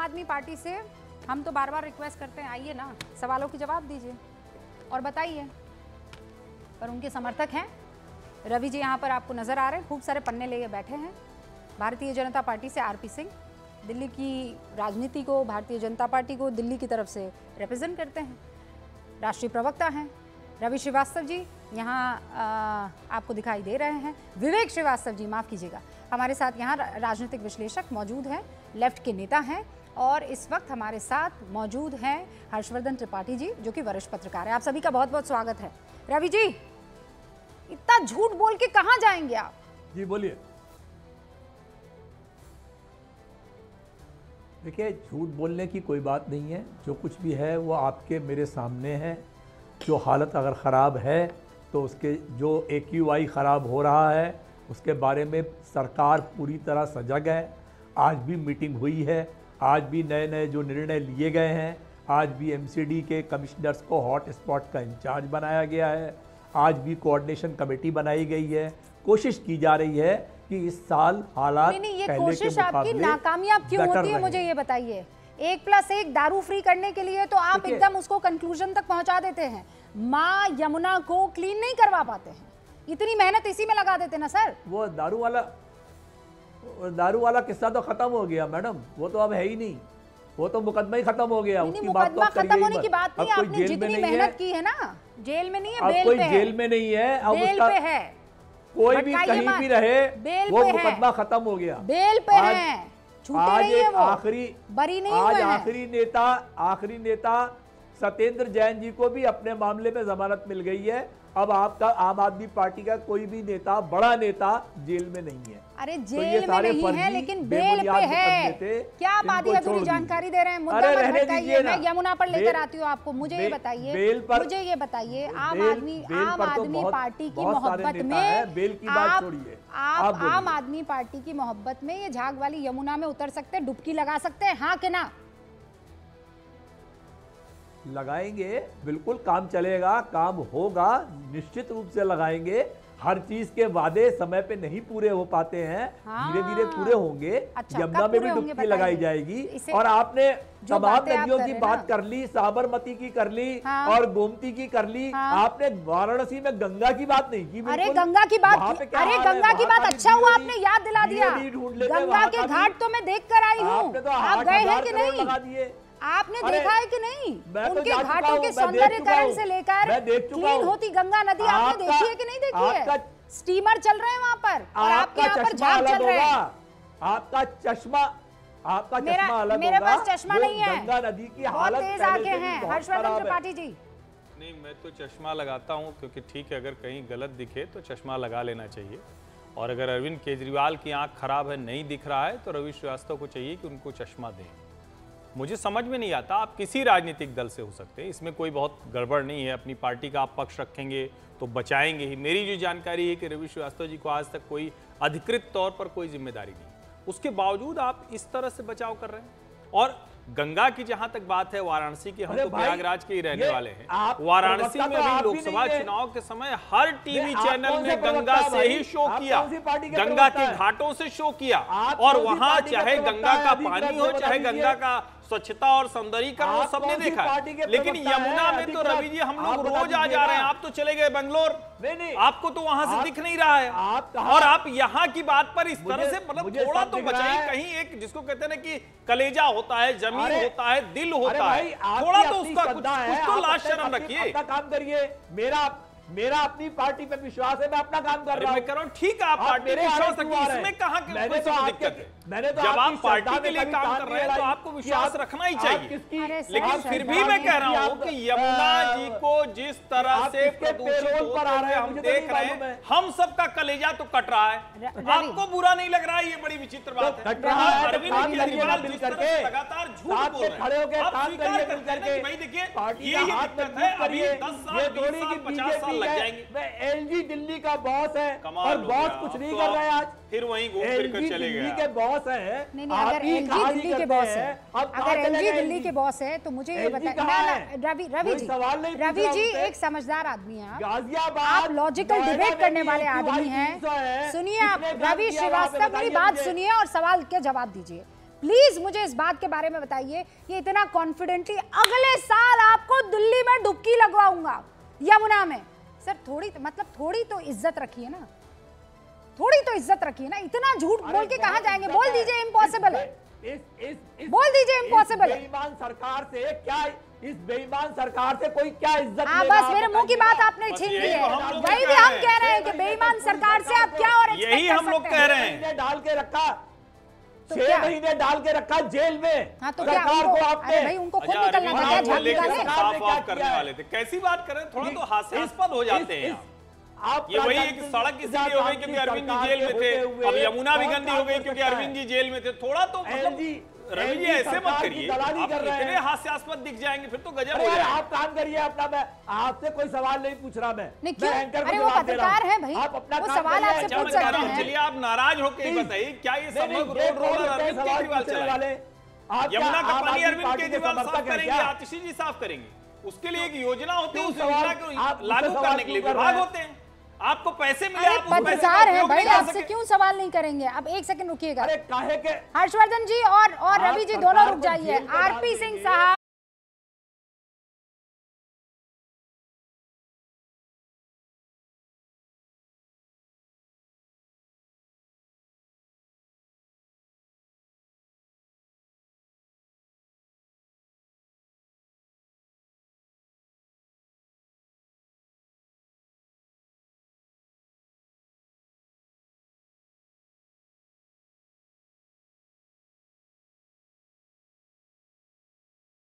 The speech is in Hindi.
आदमी पार्टी से हम तो बार बार रिक्वेस्ट करते हैं, आइए ना, सवालों के जवाब दीजिए और बताइए। पर उनके समर्थक हैं रवि जी, यहाँ पर आपको नजर आ रहे हैं, खूब सारे पन्ने लेके बैठे हैं। भारतीय जनता पार्टी से आरपी सिंह, दिल्ली की राजनीति को, भारतीय जनता पार्टी को दिल्ली की तरफ से रिप्रेजेंट करते हैं, राष्ट्रीय प्रवक्ता हैं। रवि श्रीवास्तव जी यहाँ आपको दिखाई दे रहे हैं। विवेक श्रीवास्तव जी, माफ़ कीजिएगा, हमारे साथ यहाँ राजनीतिक विश्लेषक मौजूद हैं, लेफ्ट के नेता हैं। और इस वक्त हमारे साथ मौजूद हैं हर्षवर्धन त्रिपाठी जी, जो कि वरिष्ठ पत्रकार हैं। आप सभी का बहुत बहुत स्वागत है। रवि जी, इतना झूठ बोल के कहाँ जाएंगे आप? जी बोलिए। देखिए, झूठ बोलने की कोई बात नहीं है, जो कुछ भी है वो आपके मेरे सामने है। जो हालत अगर ख़राब है तो उसके जो AQI ख़राब हो रहा है उसके बारे में सरकार पूरी तरह सजग है। आज भी मीटिंग हुई है, आज भी नए नए जो निर्णय लिए गए हैं, आज भी MCD के कमिश्नर्स को हॉट स्पॉट का इंचार्ज बनाया गया है, आज भी कोऑर्डिनेशन कमेटी बनाई गई है। कोशिश की जा रही है कि इस साल हालात नहीं, ये कोशिश आपकी नाकामयाब क्यों होती है, मुझे ये बताइए। 1+1 दारू फ्री करने के लिए तो आप एकदम उसको कंक्लूजन तक पहुंचा देते हैं, माँ यमुना को क्लीन नहीं करवा पाते हैं, इतनी मेहनत इसी में लगा देते ना सर। वो दारू वाला किस्सा तो खत्म हो गया मैडम, वो तो अब है ही नहीं, वो तो मुकदमा ही खत्म हो गया। उसकी बात तो खत्म होने की बात नहीं, आपने जितनी मेहनत की है ना, जेल में नहीं है, बेल कोई पे है। जेल में नहीं है, अब बेल उसका पे है, कोई भी कहीं भी रहे, वो मुकदमा खत्म हो गया, बेल पे है, छूटे नहीं है वो, आखिरी बरी नहीं आज हुए हैं। आखिरी नेता सत्येंद्र जैन जी को भी अपने मामले में जमानत मिल गई है। अब आपका आम आदमी पार्टी का कोई भी नेता, बड़ा नेता जेल में नहीं है। अरे जेल में नहीं है लेकिन बेल पे है। क्या आप आधी अधूरी जानकारी दे रहे हैं? मुद्दा मत भटकाइए, मैं यमुना पर लेकर आती हूँ आपको। मुझे ये बताइए, आम आदमी पार्टी की मोहब्बत में बेल की बात छोड़िए, आप आम आदमी पार्टी की मोहब्बत में ये झाग वाली यमुना में उतर सकते हैं, डुबकी लगा सकते हैं, हाँ कि ना? लगाएंगे, बिल्कुल काम चलेगा, काम होगा, निश्चित रूप से लगाएंगे। हर चीज के वादे समय पे नहीं पूरे हो पाते हैं, धीरे धीरे पूरे होंगे। अच्छा, यमुना में भी डुबकी लगाई जाएगी। और आपने तमाम नदियों की बात कर ली, साबरमती की कर ली, और गोमती की कर ली। आपने वाराणसी में गंगा की बात नहीं की। अरे गंगा की बात, अच्छा हुआ आपने याद दिला दिया। गंगा के घाट तो मैं देख कर आई हूँ, आप गए हैं कि नहीं? आपने देखा है कि नहीं? उनके घाटों के सौंदर्यीकरण से लेकर क्लीन होती गंगा नदी आपने देखी है कि नहीं देखी है? स्टीमर चल रहे हैं वहां पर और आपके यहाँ पर झाग चल रहे हैं। आपका चश्मा अलग मेरे पास चश्मा नहीं है, गंगा नदी की बहुत हालत तेज आंखें हैं। हर्षवर्धन त्रिपाठी जी, नहीं, मैं तो चश्मा लगाता हूँ क्योंकि ठीक है, अगर कहीं गलत दिखे तो चश्मा लगा लेना चाहिए। और अगर अरविंद केजरीवाल की आंख खराब है, नहीं दिख रहा है, तो रवि श्रीवास्तव को चाहिए कि उनको चश्मा दें। मुझे समझ में नहीं आता, आप किसी राजनीतिक दल से हो सकते हैं, इसमें कोई बहुत गड़बड़ नहीं है। अपनी पार्टी का आप पक्ष रखेंगे तो बचाएंगे ही। मेरी जो जानकारी है कि रवि श्रीवास्तव जी को आज तक कोई अधिकृत तौर पर कोई जिम्मेदारी नहीं, उसके बावजूद आप इस तरह से बचाव कर रहे हैं। और गंगा की जहां तक बात है, वाराणसी की, हम तो प्रयागराज के ही रहने वाले हैं। वाराणसी में भी लोकसभा चुनाव के समय हर टीवी चैनल में गंगा से ही शो किया, गंगा के घाटों से शो किया। और वहां चाहे गंगा का पानी हो, चाहे गंगा का स्वच्छता और सौंदर्यीकरण, वो सबने देखा। लेकिन यमुना में तो रवि जी हम लोग रोज आ जा रहे हैं। आप तो चले गए बंगलोर, आपको तो वहां से दिख नहीं रहा है। और आप यहाँ की बात पर इस तरह से, मतलब थोड़ा तो बचाइए। कहीं एक जिसको कहते हैं ना कि कलेजा होता है, जमीन होता है, दिल होता है, थोड़ा तो उसका कुछ तो लाज शर्म रखिए। काम करिए। मेरा अपनी पार्टी पे विश्वास है, मैं अपना काम कर रहा हूं। मैं कह रहा हूं ठीक है, आप पार्टी पे विश्वास रखिए, इसमें कहां की कोई दिक्कत है। जब आप पार्टी के लिए काम कर रहे हैं तो आपको विश्वास रखना ही चाहिए। लेकिन फिर भी मैं कह रहा हूं कि यमुना जी को जिस तरह से प्रदूषित होते हुए हम देख रहे हैं, हम सबका कलेजा तो कट रहा है। आपको बुरा नहीं लग रहा है, ये बड़ी विचित्र बात है। अरविंद केजरीवाल जिस तरह से लगातार झूठ बोल रहे हैं, आप स्वीकार करते हैं कि भाई देखिए यही दिक्कत है, अभी 10 साल 20 साल 50 साल लग जाएंगे। एलजी दिल्ली का बॉस है और बॉस कुछ नहीं कर रहा है। आज फिर वहीं घूम फिर कर चले गए। के बॉस है। नहीं, अगर एलजी दिल्ली के बॉस है, अगर एलजी दिल्ली के बॉस है तो मुझे ये बताइए। रवि जी एक समझदार आदमी हैं, आप लॉजिकल डिबेट करने वाले आदमी हैं। सुनिए आप, रवि श्रीवास्तव, मेरी बात सुनिए और सवाल के जवाब दीजिए। प्लीज मुझे इस बात के बारे में बताइए, ये इतना कॉन्फिडेंटली अगले साल आपको दिल्ली में डुबकी लगवाऊंगा यमुना में। सर थोड़ी तो इज्जत रखिए ना, थोड़ी तो इज्जत रखिए ना। इतना झूठ बोल के कहां जाएंगे? बोल दीजिए इम्पॉसिबल है, बोल दीजिए इम्पॉसिबल है। बेईमान सरकार से क्या, इस बेईमान सरकार से कोई क्या इज्जत? हाँ बस मेरे मुंह की बात आपने छीन ली है। वही भी हम कह रहे हैं कि बेईमान सरकार से आप क्या और यही हम लोग कह रहे हैं। डाल के रखा, तो 6 महीने डाल के रखा जेल में। हाँ तो क्या आपने भाई उनको खुद निकलना था क्या? झांक निकाले साफ करने वाले थे। कैसी बात कर रहे हैं? थोड़ा तो हास्यास्पद हो जाते हैं आप। ये वही एक सड़क इसलिए हो गई क्योंकि अरविंद जी जेल में थे, अब यमुना भी गंदी हो गई क्योंकि अरविंद जी जेल में थे। थोड़ा तो मतलब रवि जी ऐसे मत करिए, आप इतने हास्यास्पद दिख जाएंगे फिर तो गजब हो जाएगा। आप काम करिए अपना, मैं आपसे कोई सवाल नहीं पूछ रहा। मैं एंकर अरे वो पत्रकार है भाई, वो सवाल आपसे पूछ सकते हैं। चलिए आप नाराज होकर ही बताइए, क्या ये समग्र रोड अरविंद केजरीवाल चलाए? यमुना का पानी अरविंद केजरीवाल साफ करेंगे, आतिशी जी साफ करेंगे? उसके लिए एक योजना होती है, उस योजना को लागू करने के लिए विभाग होते हैं। आपको पैसे मिले, आप पत्रकार हैं भाई, आपसे क्यों सवाल नहीं करेंगे? अब एक सेकंड रुकिएगा। अरे काहे के हर्षवर्धन जी और रवि जी दोनों रुक जाइए। आरपी सिंह साहब